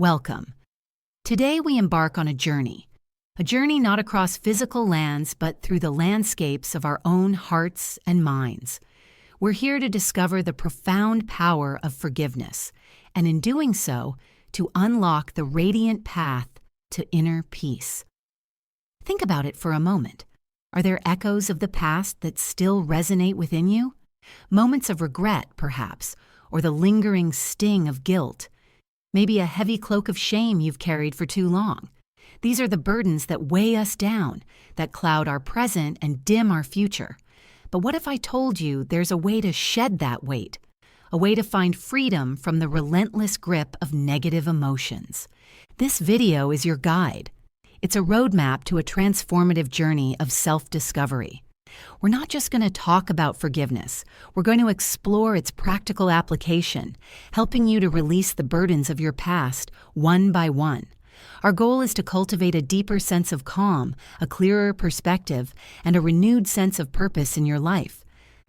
Welcome. Today we embark on a journey not across physical lands but through the landscapes of our own hearts and minds. We're here to discover the profound power of forgiveness, and in doing so, to unlock the radiant path to inner peace. Think about it for a moment. Are there echoes of the past that still resonate within you? Moments of regret, perhaps, or the lingering sting of guilt. Maybe a heavy cloak of shame you've carried for too long. These are the burdens that weigh us down, that cloud our present and dim our future. But what if I told you there's a way to shed that weight? A way to find freedom from the relentless grip of negative emotions. This video is your guide. It's a roadmap to a transformative journey of self-discovery. We're not just going to talk about forgiveness. We're going to explore its practical application, helping you to release the burdens of your past one by one. Our goal is to cultivate a deeper sense of calm, a clearer perspective, and a renewed sense of purpose in your life.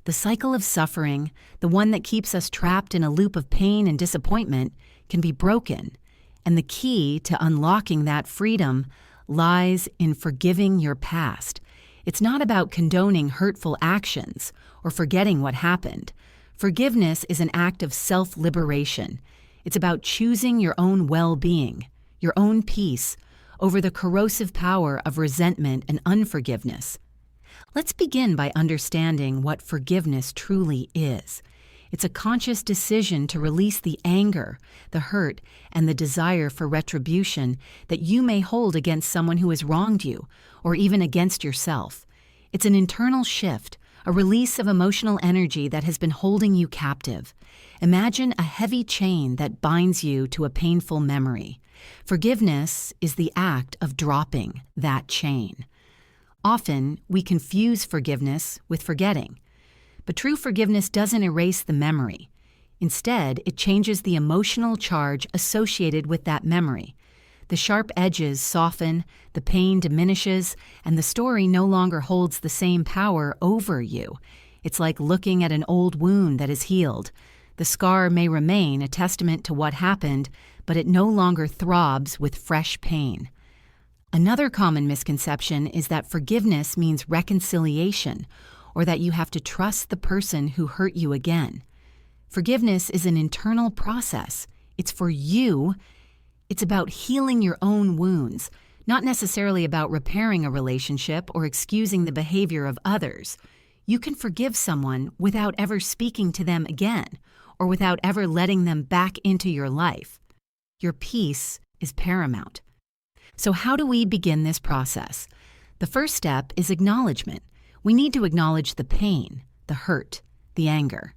The cycle of suffering, the one that keeps us trapped in a loop of pain and disappointment, can be broken. And the key to unlocking that freedom lies in forgiving your past. It's not about condoning hurtful actions or forgetting what happened. Forgiveness is an act of self-liberation. It's about choosing your own well-being, your own peace, over the corrosive power of resentment and unforgiveness. Let's begin by understanding what forgiveness truly is. It's a conscious decision to release the anger, the hurt, and the desire for retribution that you may hold against someone who has wronged you, or even against yourself. It's an internal shift, a release of emotional energy that has been holding you captive. Imagine a heavy chain that binds you to a painful memory. Forgiveness is the act of dropping that chain. Often, we confuse forgiveness with forgetting. But true forgiveness doesn't erase the memory. Instead, it changes the emotional charge associated with that memory. The sharp edges soften, the pain diminishes, and the story no longer holds the same power over you. It's like looking at an old wound that is healed. The scar may remain a testament to what happened, but it no longer throbs with fresh pain. Another common misconception is that forgiveness means reconciliation, or that you have to trust the person who hurt you again. Forgiveness is an internal process. It's for you. It's about healing your own wounds, not necessarily about repairing a relationship or excusing the behavior of others. You can forgive someone without ever speaking to them again, or without ever letting them back into your life. Your peace is paramount. So how do we begin this process? The first step is acknowledgement. We need to acknowledge the pain, the hurt, the anger.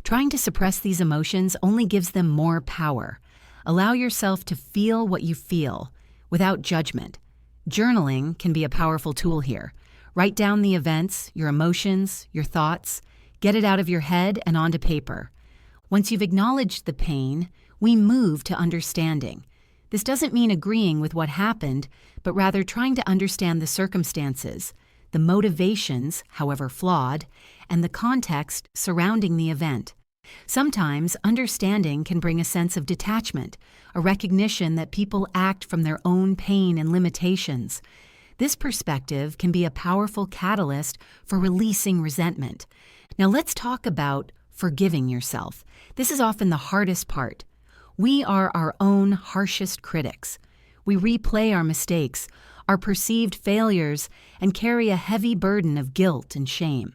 Trying to suppress these emotions only gives them more power. Allow yourself to feel what you feel, without judgment. Journaling can be a powerful tool here. Write down the events, your emotions, your thoughts. Get it out of your head and onto paper. Once you've acknowledged the pain, we move to understanding. This doesn't mean agreeing with what happened, but rather trying to understand the circumstances, the motivations, however flawed, and the context surrounding the event. Sometimes understanding can bring a sense of detachment, a recognition that people act from their own pain and limitations. This perspective can be a powerful catalyst for releasing resentment. Now let's talk about forgiving yourself. This is often the hardest part. We are our own harshest critics. We replay our mistakes, our perceived failures, and carry a heavy burden of guilt and shame.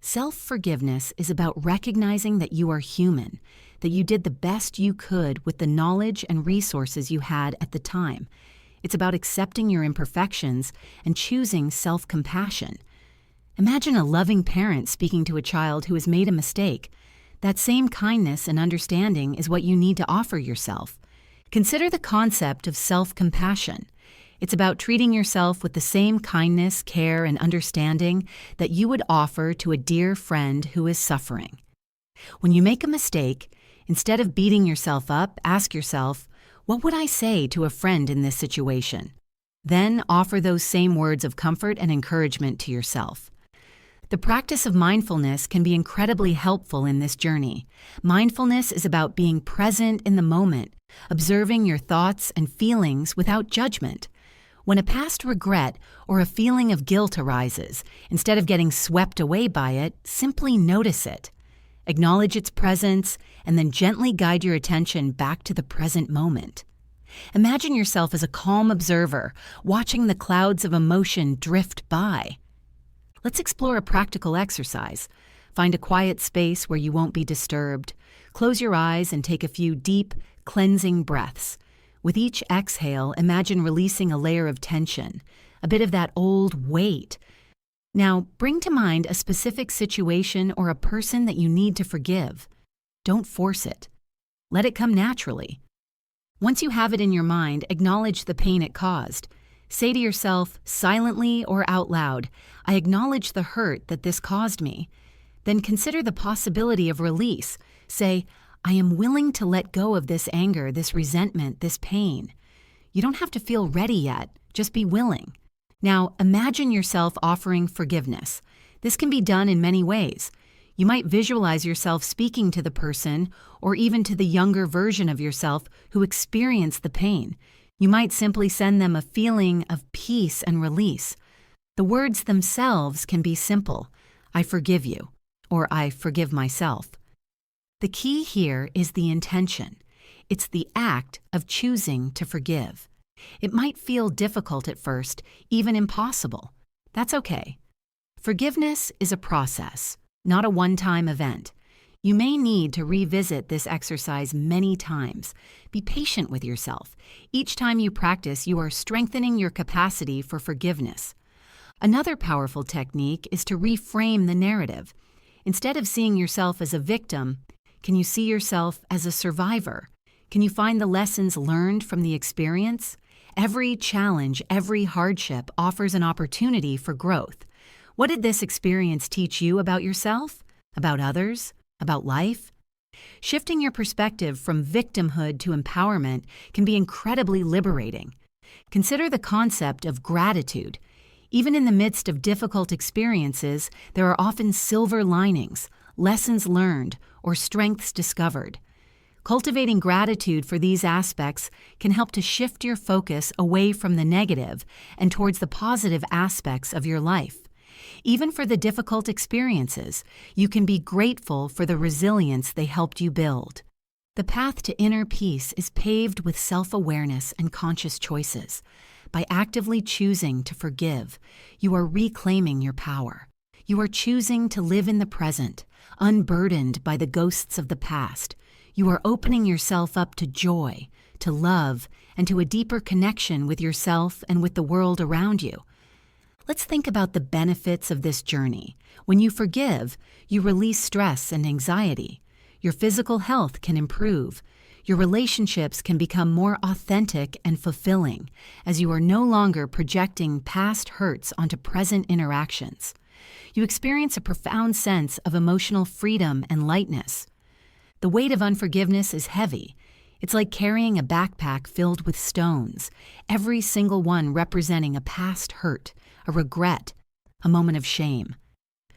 Self-forgiveness is about recognizing that you are human, that you did the best you could with the knowledge and resources you had at the time. It's about accepting your imperfections and choosing self-compassion. Imagine a loving parent speaking to a child who has made a mistake. That same kindness and understanding is what you need to offer yourself. Consider the concept of self-compassion. It's about treating yourself with the same kindness, care, and understanding that you would offer to a dear friend who is suffering. When you make a mistake, instead of beating yourself up, ask yourself, what would I say to a friend in this situation? Then offer those same words of comfort and encouragement to yourself. The practice of mindfulness can be incredibly helpful in this journey. Mindfulness is about being present in the moment, observing your thoughts and feelings without judgment. When a past regret or a feeling of guilt arises, instead of getting swept away by it, simply notice it. Acknowledge its presence and then gently guide your attention back to the present moment. Imagine yourself as a calm observer, watching the clouds of emotion drift by. Let's explore a practical exercise. Find a quiet space where you won't be disturbed. Close your eyes and take a few deep, cleansing breaths. With each exhale, imagine releasing a layer of tension, a bit of that old weight. Now, bring to mind a specific situation or a person that you need to forgive. Don't force it. Let it come naturally. Once you have it in your mind, acknowledge the pain it caused. Say to yourself, silently or out loud, I acknowledge the hurt that this caused me. Then consider the possibility of release. Say, I am willing to let go of this anger, this resentment, this pain. You don't have to feel ready yet, just be willing. Now, imagine yourself offering forgiveness. This can be done in many ways. You might visualize yourself speaking to the person or even to the younger version of yourself who experienced the pain. You might simply send them a feeling of peace and release. The words themselves can be simple. I forgive you, or I forgive myself. The key here is the intention. It's the act of choosing to forgive. It might feel difficult at first, even impossible. That's okay. Forgiveness is a process, not a one-time event. You may need to revisit this exercise many times. Be patient with yourself. Each time you practice, you are strengthening your capacity for forgiveness. Another powerful technique is to reframe the narrative. Instead of seeing yourself as a victim, can you see yourself as a survivor? Can you find the lessons learned from the experience? Every challenge, every hardship offers an opportunity for growth. What did this experience teach you about yourself? About others? About life? Shifting your perspective from victimhood to empowerment can be incredibly liberating. Consider the concept of gratitude. Even in the midst of difficult experiences, there are often silver linings, lessons learned, or strengths discovered. Cultivating gratitude for these aspects can help to shift your focus away from the negative and towards the positive aspects of your life. Even for the difficult experiences, you can be grateful for the resilience they helped you build. The path to inner peace is paved with self-awareness and conscious choices. By actively choosing to forgive, you are reclaiming your power. You are choosing to live in the present, unburdened by the ghosts of the past. You are opening yourself up to joy, to love, and to a deeper connection with yourself and with the world around you. Let's think about the benefits of this journey. When you forgive, you release stress and anxiety. Your physical health can improve. Your relationships can become more authentic and fulfilling, as you are no longer projecting past hurts onto present interactions. You experience a profound sense of emotional freedom and lightness. The weight of unforgiveness is heavy. It's like carrying a backpack filled with stones, every single one representing a past hurt, a regret, a moment of shame.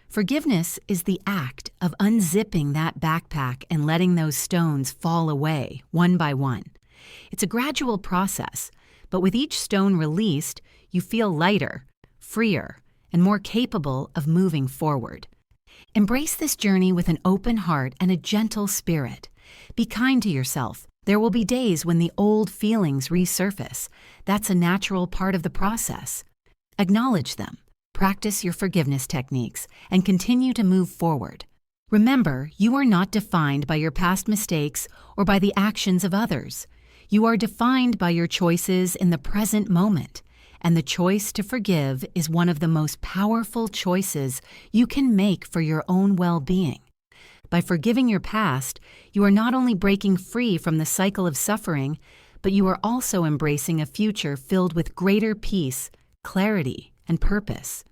Forgiveness is the act of unzipping that backpack and letting those stones fall away, one by one. It's a gradual process, but with each stone released, you feel lighter, freer, and more capable of moving forward. Embrace this journey with an open heart and a gentle spirit. Be kind to yourself. There will be days when the old feelings resurface. That's a natural part of the process. Acknowledge them, practice your forgiveness techniques, and continue to move forward. Remember, you are not defined by your past mistakes or by the actions of others. You are defined by your choices in the present moment, and the choice to forgive is one of the most powerful choices you can make for your own well-being. By forgiving your past, you are not only breaking free from the cycle of suffering, but you are also embracing a future filled with greater peace, clarity, and purpose.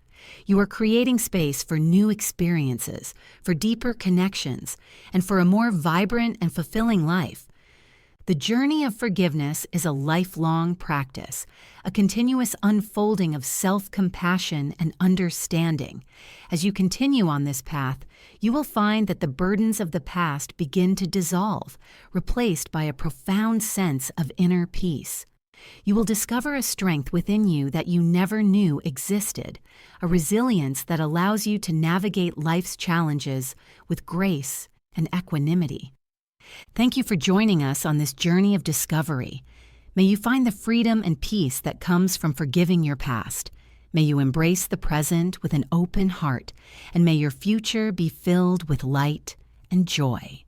You are creating space for new experiences, for deeper connections, and for a more vibrant and fulfilling life. The journey of forgiveness is a lifelong practice, a continuous unfolding of self-compassion and understanding. As you continue on this path, you will find that the burdens of the past begin to dissolve, replaced by a profound sense of inner peace. You will discover a strength within you that you never knew existed, a resilience that allows you to navigate life's challenges with grace and equanimity. Thank you for joining us on this journey of discovery. May you find the freedom and peace that comes from forgiving your past. May you embrace the present with an open heart, and may your future be filled with light and joy.